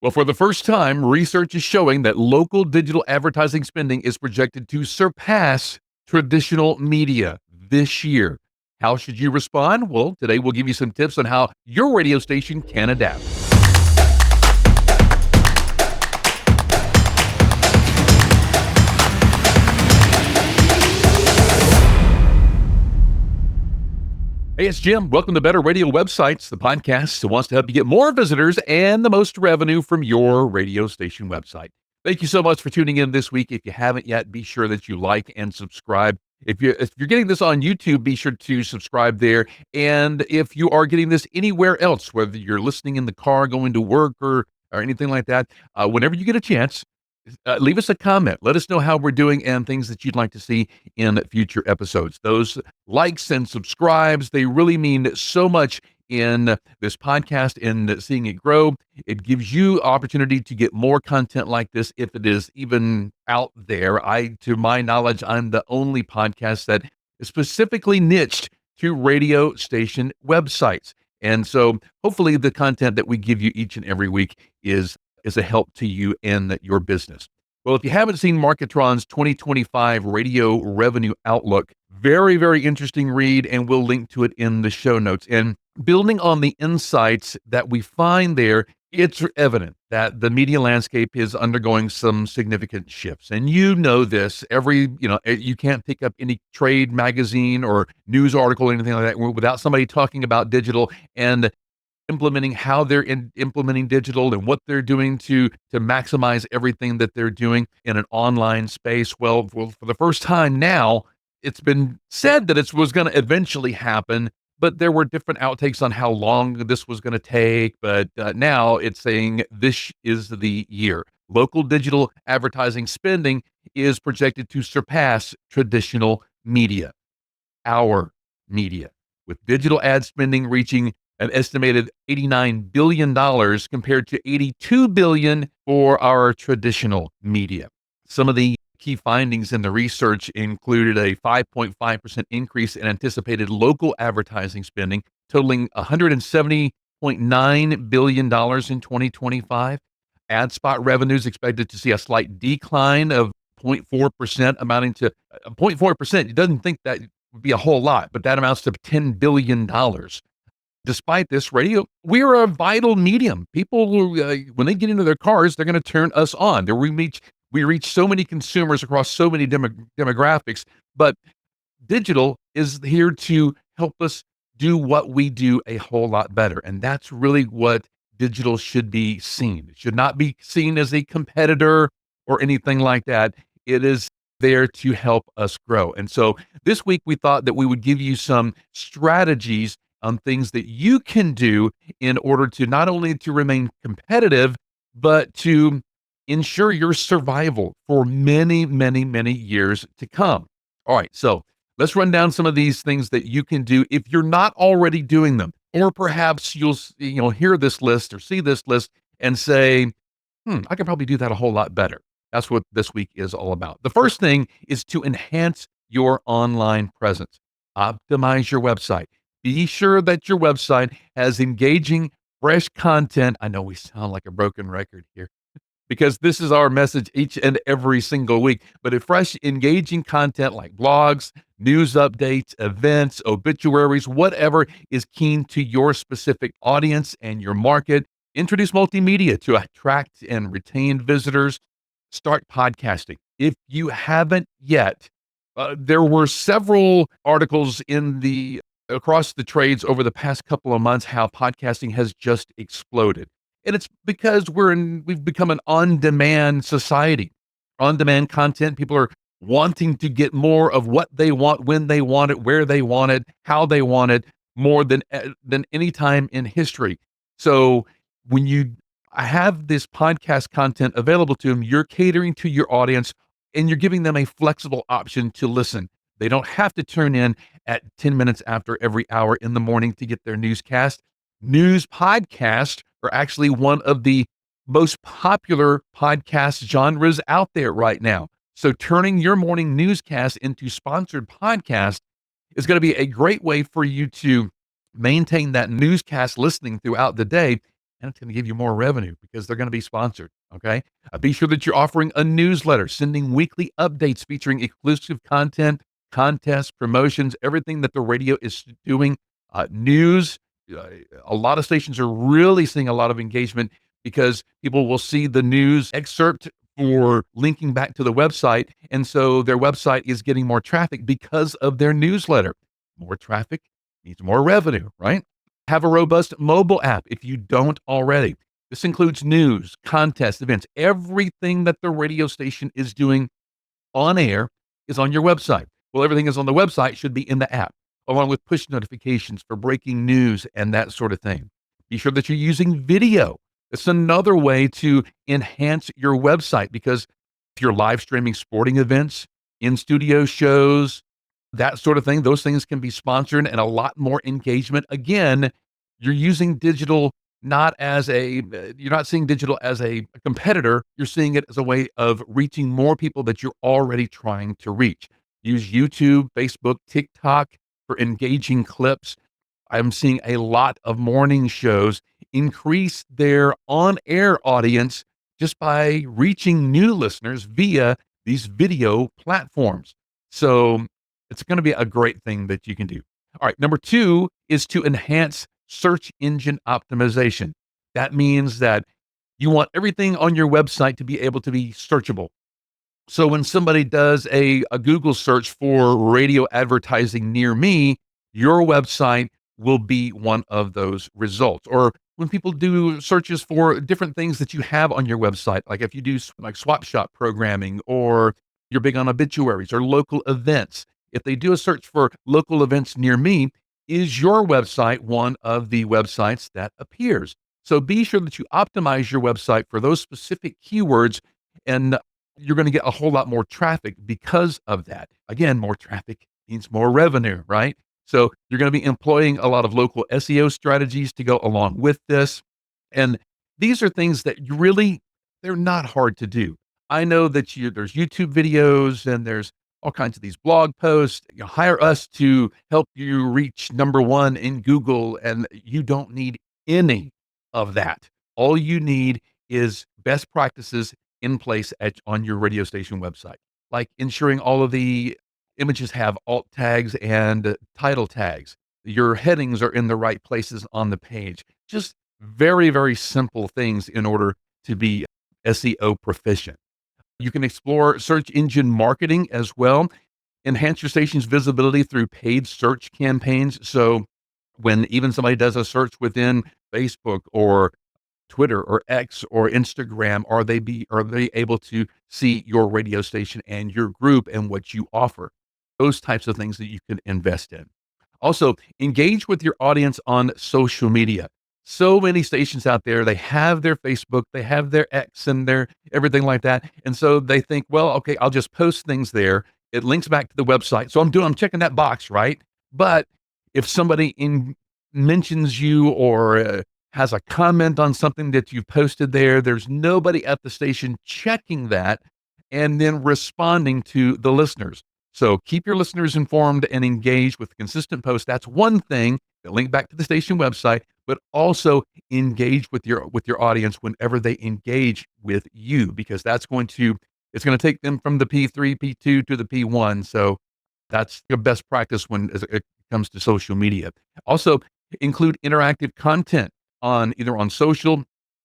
Well, for the first time, research is showing that local digital advertising spending is projected to surpass traditional media this year. How should you respond? Well, today we'll give you some tips on how your radio station can adapt. Hey, it's Jim. Welcome to Better Radio Websites, the podcast that wants to help you get more visitors and the most revenue from your radio station website. Thank you so much for tuning in this week. If you haven't yet, be sure that you like and subscribe. If you're getting this on YouTube, be sure to subscribe there. And if you are getting this anywhere else, whether you're listening in the car, going to work, or anything like that, whenever you get a chance, leave us a comment. Let us know how we're doing and things that you'd like to see in future episodes. Those likes and subscribes, they really mean so much in this podcast and seeing it grow. It gives you opportunity to get more content like this if it is even out there. To my knowledge, I'm the only podcast that is specifically niched to radio station websites. And so hopefully the content that we give you each and every week is a help to you and your business. Well, if you haven't seen Marketron's 2025 radio revenue outlook, very, very interesting read, and we'll link to it in the show notes. And building on the insights that we find there, it's evident that the media landscape is undergoing some significant shifts. And you know this, you can't pick up any trade magazine or news article or anything like that without somebody talking about digital and implementing how they're implementing digital and what they're doing to maximize everything that they're doing in an online space. Well, for the first time now, it's been said that it was going to eventually happen, but there were different outtakes on how long this was going to take. But now it's saying this is the year. Local digital advertising spending is projected to surpass traditional media, our media, with digital ad spending reaching an estimated $89 billion compared to $82 billion for our traditional media. Some of the key findings in the research included a 5.5% increase in anticipated local advertising spending, totaling $170.9 billion in 2025. Ad spot revenues expected to see a slight decline of 0.4%, amounting to 0.4%. You doesn't think that would be a whole lot, but that amounts to $10 billion. Despite this, we're a vital medium. People, when they get into their cars, they're going to turn us on. We reach so many consumers across so many demographics, but digital is here to help us do what we do a whole lot better. And that's really what digital should be seen. It should not be seen as a competitor or anything like that. It is there to help us grow. And so this week we thought that we would give you some strategies on things that you can do in order to not only to remain competitive, but to ensure your survival for many, many, many years to come. All right, so let's run down some of these things that you can do if you're not already doing them, or perhaps you'll hear this list or see this list and say, I could probably do that a whole lot better. That's what this week is all about. The first thing is to enhance your online presence. Optimize your website. Be sure that your website has engaging, fresh content. I know we sound like a broken record here because this is our message each and every single week, but a fresh, engaging content like blogs, news updates, events, obituaries, whatever is keen to your specific audience and your market. Introduce multimedia to attract and retain visitors. Start podcasting. If you haven't yet, there were several articles across the trades over the past couple of months how podcasting has just exploded. And it's because we've become an on-demand society. On-demand content, people are wanting to get more of what they want, when they want it, where they want it, how they want it, more than any time in history. So when you have this podcast content available to them, you're catering to your audience and you're giving them a flexible option to listen. They don't have to turn in at 10 minutes after every hour in the morning to get their newscast. News podcasts are actually one of the most popular podcast genres out there right now. So turning your morning newscast into sponsored podcast is going to be a great way for you to maintain that newscast listening throughout the day and it's going to give you more revenue because they're going to be sponsored. Okay. Be sure that you're offering a newsletter, sending weekly updates featuring exclusive content, contests, promotions, everything that the radio is doing, news. Uh, a lot of stations are really seeing a lot of engagement because people will see the news excerpt for linking back to the website. And so their website is getting more traffic because of their newsletter. More traffic needs more revenue, right? Have a robust mobile app if you don't already. This includes news, contests, events. Everything that the radio station is doing on air is on your website. Well, everything is on the website should be in the app, along with push notifications for breaking news and that sort of thing. Be sure that you're using video. It's another way to enhance your website because if you're live streaming sporting events, in studio shows, that sort of thing, those things can be sponsored and a lot more engagement. Again, you're using digital not as you're not seeing digital as a competitor, you're seeing it as a way of reaching more people that you're already trying to reach. Use YouTube, Facebook, TikTok for engaging clips. I'm seeing a lot of morning shows increase their on-air audience just by reaching new listeners via these video platforms. So, it's gonna be a great thing that you can do. All right, number 2 is to enhance search engine optimization. That means that you want everything on your website to be able to be searchable. So when somebody does a Google search for radio advertising near me, your website will be one of those results. Or when people do searches for different things that you have on your website, like if you do like swap shop programming or you're big on obituaries or local events, if they do a search for local events near me, is your website one of the websites that appears? So be sure that you optimize your website for those specific keywords and you're going to get a whole lot more traffic because of that. Again, more traffic means more revenue, right? So you're going to be employing a lot of local SEO strategies to go along with this. And these are things that you really, they're not hard to do. I know that there's YouTube videos and there's all kinds of these blog posts. You know, hire us to help you reach number one in Google, and you don't need any of that. All you need is best practices in place on your radio station website, like ensuring all of the images have alt tags and title tags. Your headings are in the right places on the page. Just very, very simple things in order to be SEO proficient. You can explore search engine marketing as well. Enhance your station's visibility through paid search campaigns. So when even somebody does a search within Facebook or Twitter or X or Instagram, are they able to see your radio station and your group and what you offer? Those types of things that you can invest in. Also, engage with your audience on social media. So many stations out there, they have their Facebook, they have their X and their everything like that. And so they think, well, okay, I'll just post things there. It links back to the website. So I'm checking that box, right? But if somebody mentions you or has a comment on something that you've posted there, there's nobody at the station checking that and then responding to the listeners. So keep your listeners informed and engaged with consistent posts. That's one thing. Link back to the station website, but also engage with your audience whenever they engage with you, because it's going to take them from the P3, P2 to the P1. So that's the best practice when it comes to social media. Also, include interactive content on either on social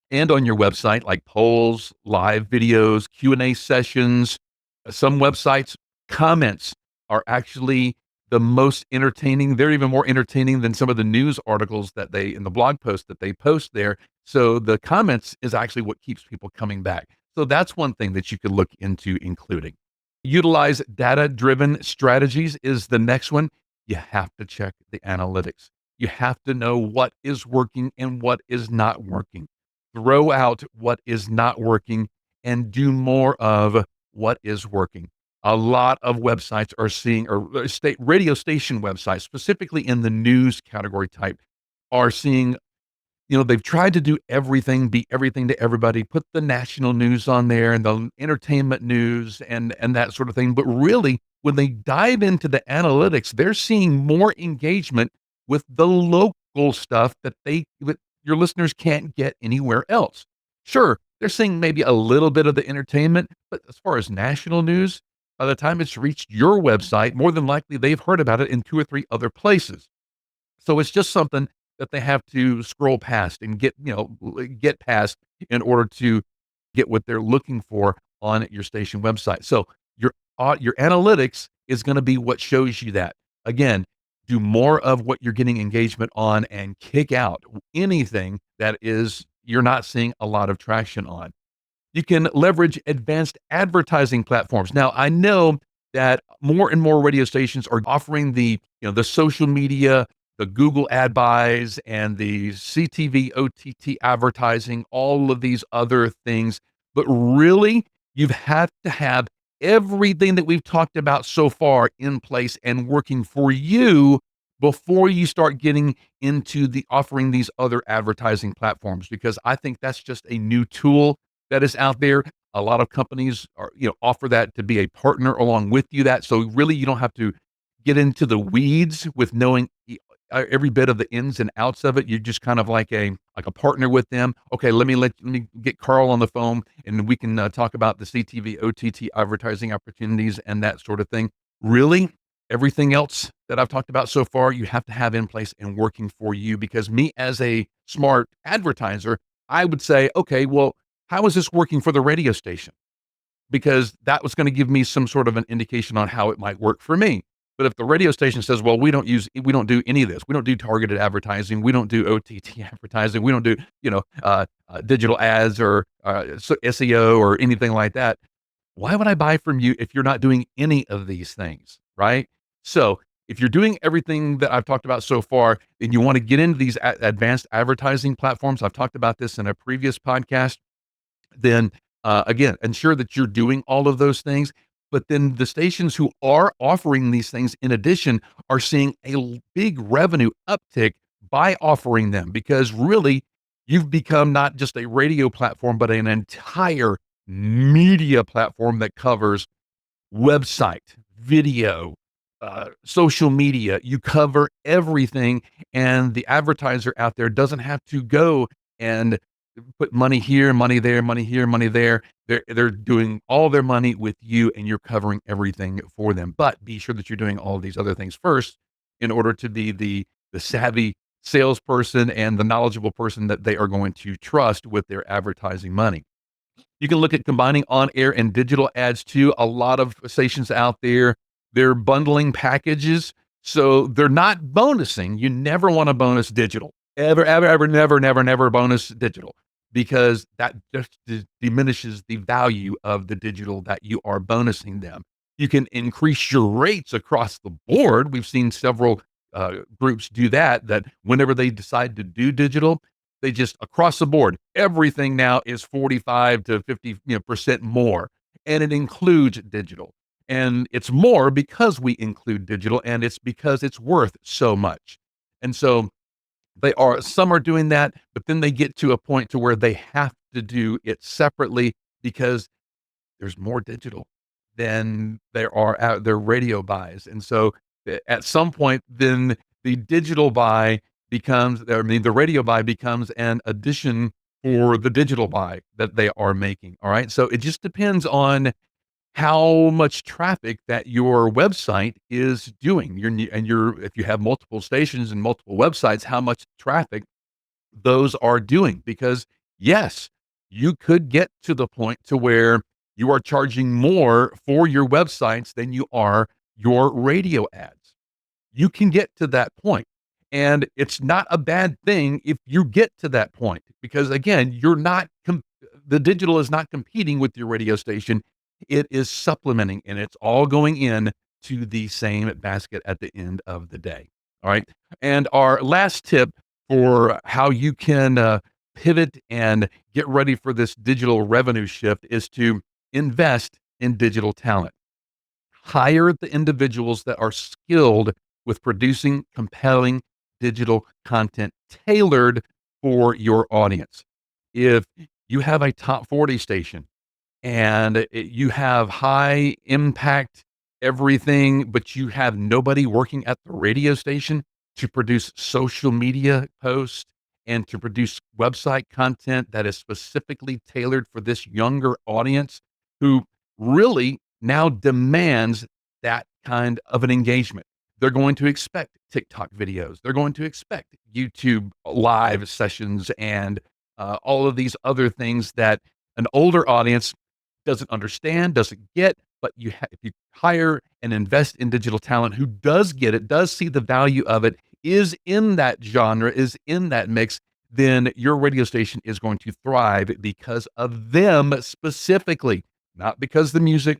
and on your website, like polls, live videos, Q&A sessions. Some websites, comments are actually the most entertaining. They're even more entertaining than some of the news articles in the blog posts that they post there. So the comments is actually what keeps people coming back. So that's one thing that you could look into including. Utilize data-driven strategies is the next one. You have to check the analytics. You have to know what is working and what is not working. Throw out what is not working and do more of what is working. A lot of websites are seeing, or state radio station websites, specifically in the news category type, are seeing, they've tried to do everything, be everything to everybody, put the national news on there and the entertainment news and that sort of thing. But really, when they dive into the analytics, they're seeing more engagement with the local stuff your listeners can't get anywhere else. Sure, they're seeing maybe a little bit of the entertainment, but as far as national news, by the time it's reached your website, more than likely they've heard about it in 2 or 3 other places. So it's just something that they have to scroll past and get past in order to get what they're looking for on your station website. So your analytics is going to be what shows you that. Again, do more of what you're getting engagement on and kick out anything that is you're not seeing a lot of traction on. You can leverage advanced advertising platforms. Now, I know that more and more radio stations are offering the social media, the Google ad buys and the CTV, OTT advertising, all of these other things. But really, you've had to have everything that we've talked about so far in place and working for you before you start getting into the offering these other advertising platforms, because I think that's just a new tool that is out there. A lot of companies offer that to be a partner along with you. That so really you don't have to get into the weeds with knowing every bit of the ins and outs of it. You're just kind of like a partner with them. Okay, let me get Carl on the phone, and we can talk about the CTV, OTT advertising opportunities and that sort of thing. Really, everything else that I've talked about so far, you have to have in place and working for you. Because me as a smart advertiser, I would say, okay, well, how is this working for the radio station? Because that was going to give me some sort of an indication on how it might work for me. But if the radio station says, "Well, we don't do any of this. We don't do targeted advertising. We don't do OTT advertising. We don't do digital ads or SEO or anything like that." Why would I buy from you if you're not doing any of these things, right? So if you're doing everything that I've talked about so far, and you want to get into these advanced advertising platforms, I've talked about this in a previous podcast, then again, ensure that you're doing all of those things. But then the stations who are offering these things in addition are seeing a big revenue uptick by offering them, because really you've become not just a radio platform, but an entire media platform that covers website, video, social media. You cover everything, and the advertiser out there doesn't have to go and put money here, money there, money here, money there. They're doing all their money with you, and you're covering everything for them. But be sure that you're doing all of these other things first in order to be the savvy salesperson and the knowledgeable person that they are going to trust with their advertising money. You can look at combining on-air and digital ads too. A lot of stations out there, they're bundling packages, so they're not bonusing. You never wanna bonus digital. Ever, ever, ever, never, never, never bonus digital, because that just diminishes the value of the digital that you are bonusing them. You can increase your rates across the board. We've seen several, groups do that whenever they decide to do digital, they just across the board, everything now is 45 to 50, percent more, and it includes digital. And it's more because we include digital, and it's because it's worth so much. And so some are doing that, but then they get to a point to where they have to do it separately because there's more digital than there are out their radio buys. And so at some point, then the digital buy the radio buy becomes an addition for the digital buy that they are making. All right. So it just depends on how much traffic that your website is doing. If you have multiple stations and multiple websites, how much traffic those are doing. Because yes, you could get to the point to where you are charging more for your websites than you are your radio ads. You can get to that point, and it's not a bad thing if you get to that point, because again, the digital is not competing with your radio station. It is supplementing, and it's all going in to the same basket at the end of the day. All right. And our last tip for how you can pivot and get ready for this digital revenue shift is to invest in digital talent. Hire the individuals that are skilled with producing compelling digital content tailored for your audience. If you have a top 40 station and you have high impact everything, but you have nobody working at the radio station to produce social media posts and to produce website content that is specifically tailored for this younger audience who really now demands that kind of an engagement. They're going to expect TikTok videos. They're going to expect YouTube live sessions and all of these other things that an older audience doesn't understand, doesn't get. But if you hire and invest in digital talent who does get it, does see the value of it, is in that genre, is in that mix, then your radio station is going to thrive because of them specifically, not because the music,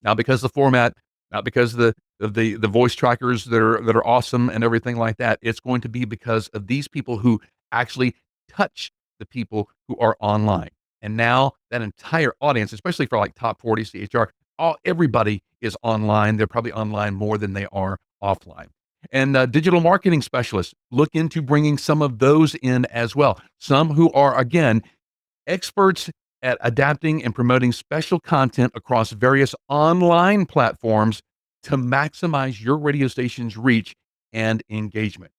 not because the format, not because the voice trackers that are awesome and everything like that. It's going to be because of these people who actually touch the people who are online. And now that entire audience, especially for like top 40 CHR, everybody is online. They're probably online more than they are offline. And digital marketing specialists look into bringing some of those in as well. Some who are, again, experts at adapting and promoting special content across various online platforms to maximize your radio station's reach and engagement.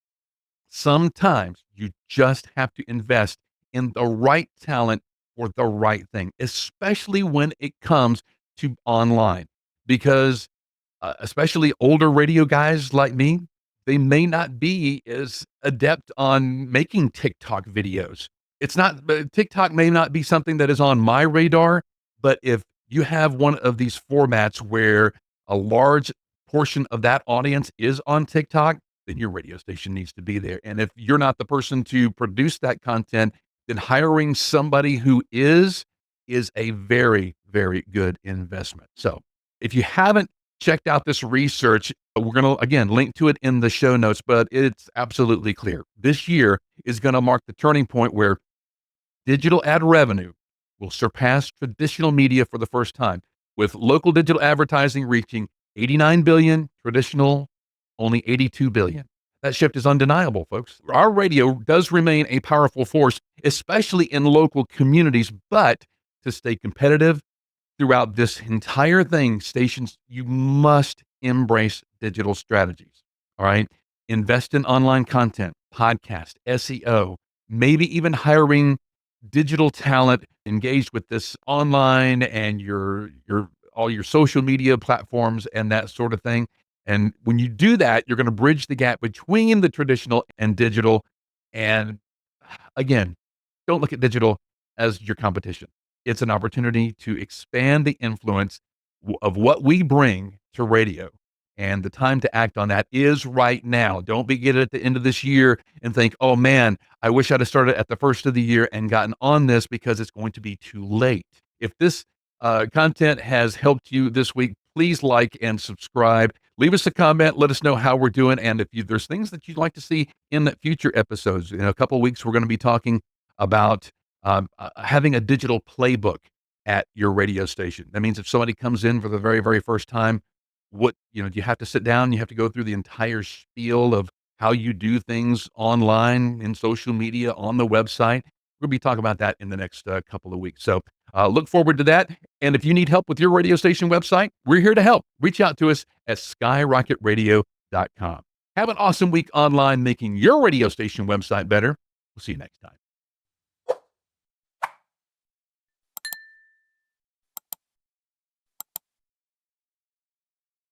Sometimes you just have to invest in the right talent for the right thing, especially when it comes to online, because especially older radio guys like me, they may not be as adept on making TikTok videos. TikTok may not be something that is on my radar, but if you have one of these formats where a large portion of that audience is on TikTok, then your radio station needs to be there. And if you're not the person to produce that content, then hiring somebody who is a very, very good investment. So if you haven't checked out this research, we're going to, again, link to it in the show notes, but it's absolutely clear. This year is going to mark the turning point where digital ad revenue will surpass traditional media for the first time, with local digital advertising reaching 89 billion, traditional only 82 billion. That shift is undeniable, folks. Our radio does remain a powerful force, especially in local communities, but to stay competitive throughout this entire thing, stations, you must embrace digital strategies. All right. Invest in online content, podcast, SEO, maybe even hiring digital talent engaged with this online and your all your social media platforms and that sort of thing. And when you do that, you're going to bridge the gap between the traditional and digital. And again, don't look at digital as your competition. It's an opportunity to expand the influence of what we bring to radio. And the time to act on that is right now. Don't begin at the end of this year and think, oh man, I wish I'd have started at the first of the year and gotten on this, because it's going to be too late. If this content has helped you this week, please like and subscribe. Leave us a comment. Let us know how we're doing. And if there's things that you'd like to see in the future episodes, in a couple of weeks, we're going to be talking about having a digital playbook at your radio station. That means if somebody comes in for the very, very first time, you have to sit down, you have to go through the entire spiel of how you do things online, in social media, on the website. We'll be talking about that in the next couple of weeks. So look forward to that. And if you need help with your radio station website, we're here to help. Reach out to us at skyrocketradio.com. Have an awesome week online making your radio station website better. We'll see you next time.